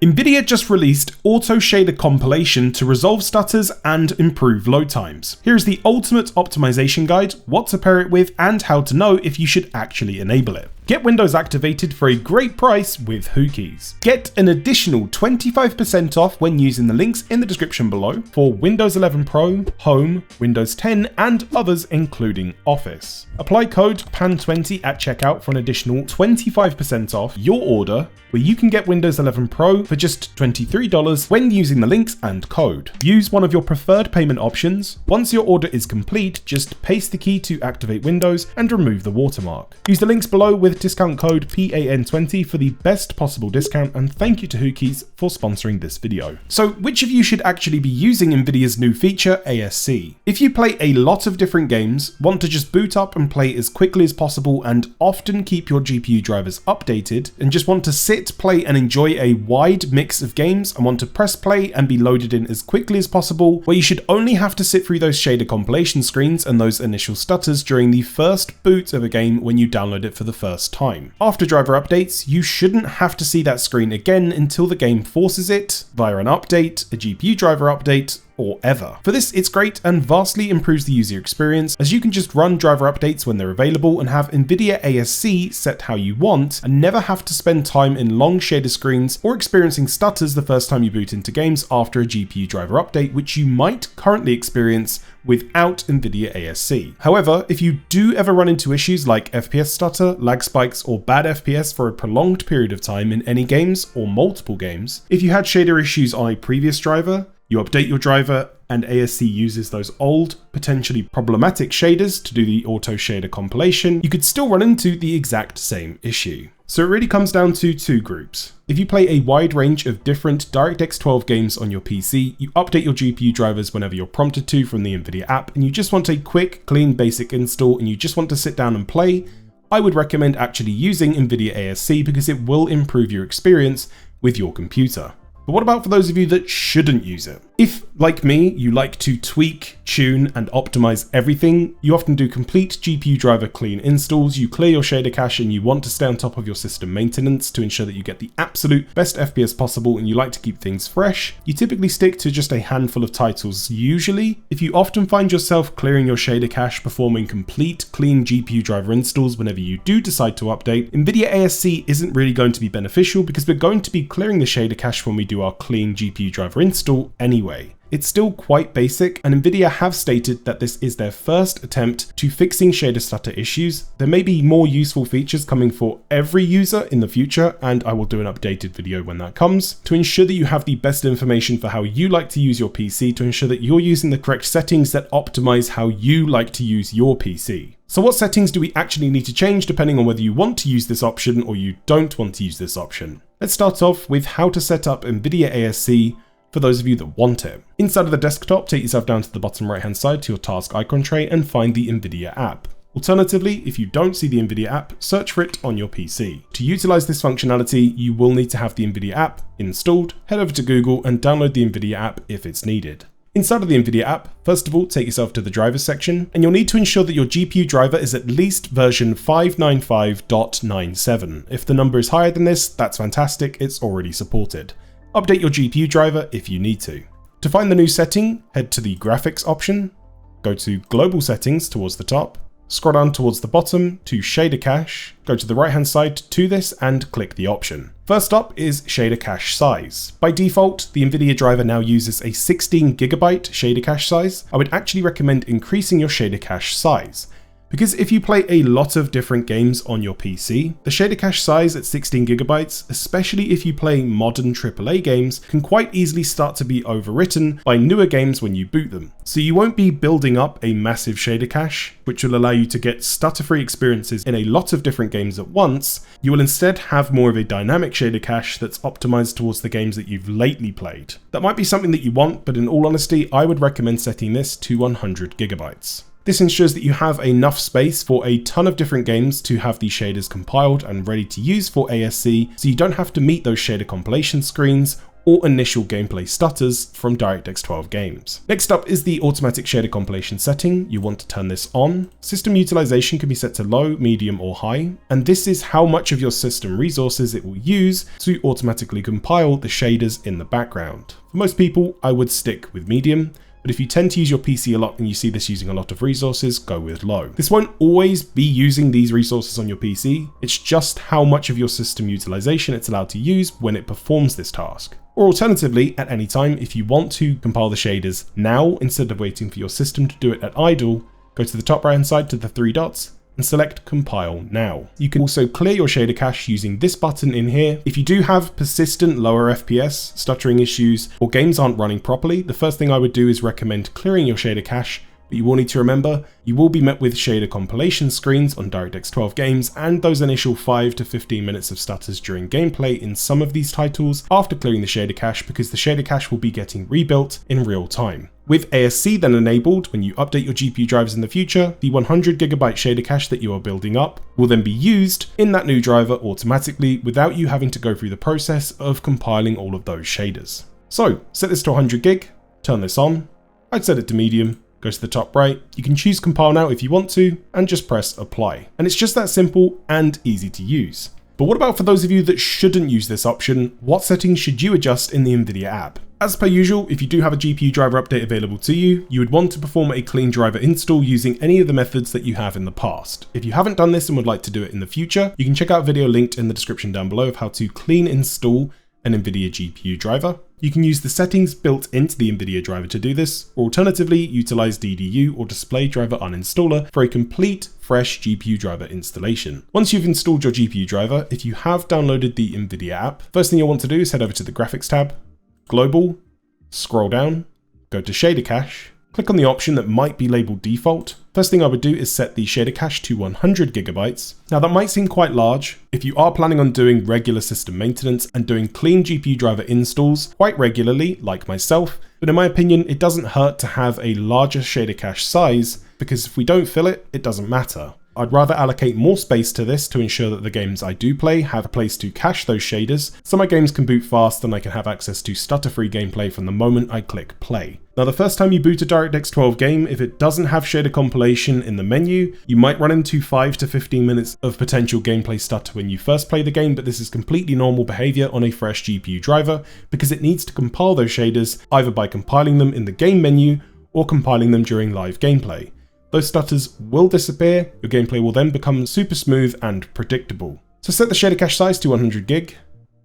Nvidia just released AutoShader Compilation to resolve stutters and improve load times. Here's the ultimate optimization guide, what to pair it with, and how to know if you should actually enable it. Get Windows activated for a great price with Hookeys. Get an additional 25% off when using the links in the description below for Windows 11 Pro, Home, Windows 10, and others including Office. Apply code PAN20 at checkout for an additional 25% off your order, where you can get Windows 11 Pro for just $23 when using the links and code. Use one of your preferred payment options. Once your order is complete, just paste the key to activate Windows and remove the watermark. Use the links below with discount code PAN20 for the best possible discount, and thank you to Hookeys for sponsoring this video. So which of you should actually be using Nvidia's new feature, ASC? If you play a lot of different games, want to just boot up and play as quickly as possible and often keep your GPU drivers updated, and just want to sit, play and enjoy a wide mix of games and want to press play and be loaded in as quickly as possible, where you should only have to sit through those shader compilation screens and those initial stutters during the first boot of a game when you download it for the first time. After driver updates, you shouldn't have to see that screen again until the game forces it via an update, a GPU driver update, or ever. For this, it's great and vastly improves the user experience, as you can just run driver updates when they're available and have Nvidia ASC set how you want, and never have to spend time in long shader screens or experiencing stutters the first time you boot into games after a GPU driver update, which you might currently experience without Nvidia ASC. However, if you do ever run into issues like FPS stutter, lag spikes, or bad FPS for a prolonged period of time in any games or multiple games, if you had shader issues on a previous driver, you update your driver and ASC uses those old, potentially problematic shaders to do the AutoShader compilation, you could still run into the exact same issue. So it really comes down to two groups. If you play a wide range of different DirectX 12 games on your PC, you update your GPU drivers whenever you're prompted to from the Nvidia app, and you just want a quick, clean, basic install, and you just want to sit down and play, I would recommend actually using Nvidia ASC because it will improve your experience with your computer. But what about for those of you that shouldn't use it? If, like me, you like to tweak, tune, and optimize everything, you often do complete GPU driver clean installs, you clear your shader cache, and you want to stay on top of your system maintenance to ensure that you get the absolute best FPS possible, and you like to keep things fresh, you typically stick to just a handful of titles usually. If you often find yourself clearing your shader cache, performing complete clean GPU driver installs whenever you do decide to update, Nvidia ASC isn't really going to be beneficial because we're going to be clearing the shader cache when we do our clean GPU driver install anyway. It's still quite basic, and Nvidia have stated that this is their first attempt to fixing shader stutter issues. There may be more useful features coming for every user in the future, and I will do an updated video when that comes, to ensure that you have the best information for how you like to use your PC, to ensure that you're using the correct settings that optimize how you like to use your PC. So what settings do we actually need to change depending on whether you want to use this option or you don't want to use this option? Let's start off with how to set up Nvidia ASC for those of you that want it. Inside of the desktop, take yourself down to the bottom right hand side to your task icon tray and find the Nvidia app. Alternatively, if you don't see the Nvidia app, search for it on your PC. To utilize this functionality, you will need to have the Nvidia app installed. Head over to Google and download the Nvidia app if it's needed. Inside of the Nvidia app, first of all, take yourself to the drivers section, and you'll need to ensure that your GPU driver is at least version 595.97. If the number is higher than this, that's fantastic, it's already supported. Update your GPU driver if you need to. To find the new setting, head to the graphics option, go to global settings towards the top, scroll down towards the bottom to shader cache, go to the right hand side to this and click the option. First up is shader cache size. By default, the Nvidia driver now uses a 16GB shader cache size. I would actually recommend increasing your shader cache size, because if you play a lot of different games on your PC, the shader cache size at 16GB, especially if you play modern AAA games, can quite easily start to be overwritten by newer games when you boot them. So you won't be building up a massive shader cache, which will allow you to get stutter-free experiences in a lot of different games at once. You will instead have more of a dynamic shader cache that's optimized towards the games that you've lately played. That might be something that you want, but in all honesty, I would recommend setting this to 100GB. This ensures that you have enough space for a ton of different games to have these shaders compiled and ready to use for ASC, so you don't have to meet those shader compilation screens or initial gameplay stutters from DirectX 12 games. Next up is the automatic shader compilation setting. You want to turn this on. System utilization can be set to low, medium, or high, and this is how much of your system resources it will use to automatically compile the shaders in the background. For most people, I would stick with medium, but if you tend to use your PC a lot and you see this using a lot of resources, go with low. This won't always be using these resources on your PC, it's just how much of your system utilization it's allowed to use when it performs this task. Or alternatively, at any time, if you want to compile the shaders now instead of waiting for your system to do it at idle, go to the top right hand side to the three dots and select compile now. You can also clear your shader cache using this button in here. If you do have persistent lower FPS, stuttering issues, or games aren't running properly, the first thing I would do is recommend clearing your shader cache. But you will need to remember, you will be met with shader compilation screens on DirectX 12 games and those initial 5 to 15 minutes of stutters during gameplay in some of these titles after clearing the shader cache, because the shader cache will be getting rebuilt in real time. With ASC then enabled, when you update your GPU drivers in the future, the 100GB shader cache that you are building up will then be used in that new driver automatically without you having to go through the process of compiling all of those shaders. So set this to 100GB, turn this on. I'd set it to medium. Go to the top right, you can choose compile now if you want to, and just press apply. And it's just that simple and easy to use. But what about for those of you that shouldn't use this option? What settings should you adjust in the Nvidia app? As per usual, if you do have a GPU driver update available to you, you would want to perform a clean driver install using any of the methods that you have in the past. If you haven't done this and would like to do it in the future, you can check out a video linked in the description down below of how to clean install an Nvidia GPU driver. You can use the settings built into the Nvidia driver to do this, or alternatively utilize DDU or display driver uninstaller for a complete fresh GPU driver installation. Once you've installed your GPU driver, if you have downloaded the Nvidia app, first thing you'll want to do is head over to the graphics tab, global, scroll down, go to shader cache, click on the option that might be labeled default. First thing I would do is set the shader cache to 100GB. Now that might seem quite large. If you are planning on doing regular system maintenance and doing clean GPU driver installs quite regularly, like myself, but in my opinion, it doesn't hurt to have a larger shader cache size, because if we don't fill it, it doesn't matter. I'd rather allocate more space to this to ensure that the games I do play have a place to cache those shaders, so my games can boot fast and I can have access to stutter-free gameplay from the moment I click play. Now the first time you boot a DirectX 12 game, if it doesn't have shader compilation in the menu, you might run into 5 to 15 minutes of potential gameplay stutter when you first play the game, but this is completely normal behavior on a fresh GPU driver because it needs to compile those shaders either by compiling them in the game menu or compiling them during live gameplay. Those stutters will disappear, your gameplay will then become super smooth and predictable. So set the shader cache size to 100GB.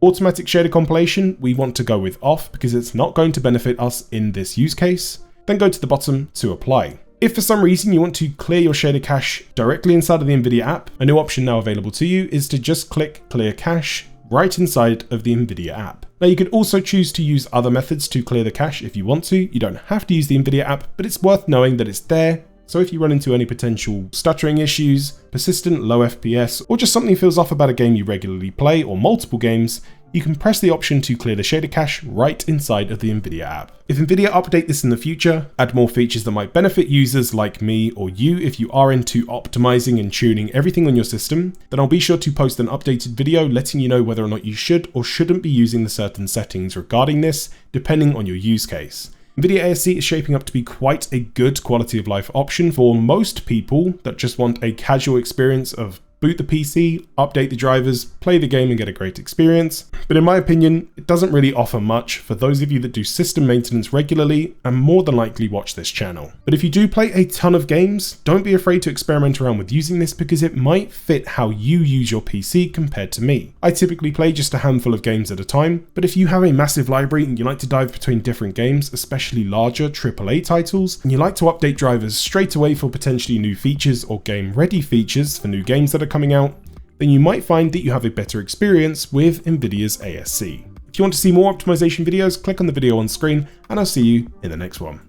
Automatic shader compilation, we want to go with off because it's not going to benefit us in this use case. Then go to the bottom to apply. If for some reason you want to clear your shader cache directly inside of the Nvidia app, a new option now available to you is to just click clear cache right inside of the Nvidia app. Now you could also choose to use other methods to clear the cache if you want to. You don't have to use the Nvidia app, but it's worth knowing that it's there. So if you run into any potential stuttering issues, persistent low FPS, or just something feels off about a game you regularly play or multiple games, you can press the option to clear the shader cache right inside of the Nvidia app. If Nvidia update this in the future, add more features that might benefit users like me or you if you are into optimizing and tuning everything on your system, then I'll be sure to post an updated video letting you know whether or not you should or shouldn't be using the certain settings regarding this, depending on your use case. Nvidia ASC is shaping up to be quite a good quality of life option for most people that just want a casual experience of boot the PC, update the drivers, play the game and get a great experience. But in my opinion, it doesn't really offer much for those of you that do system maintenance regularly and more than likely watch this channel. But if you do play a ton of games, don't be afraid to experiment around with using this because it might fit how you use your PC compared to me. I typically play just a handful of games at a time, but if you have a massive library and you like to dive between different games, especially larger AAA titles, and you like to update drivers straight away for potentially new features or game ready features for new games that are coming out, then you might find that you have a better experience with Nvidia's ASC. If you want to see more optimization videos, click on the video on screen and I'll see you in the next one.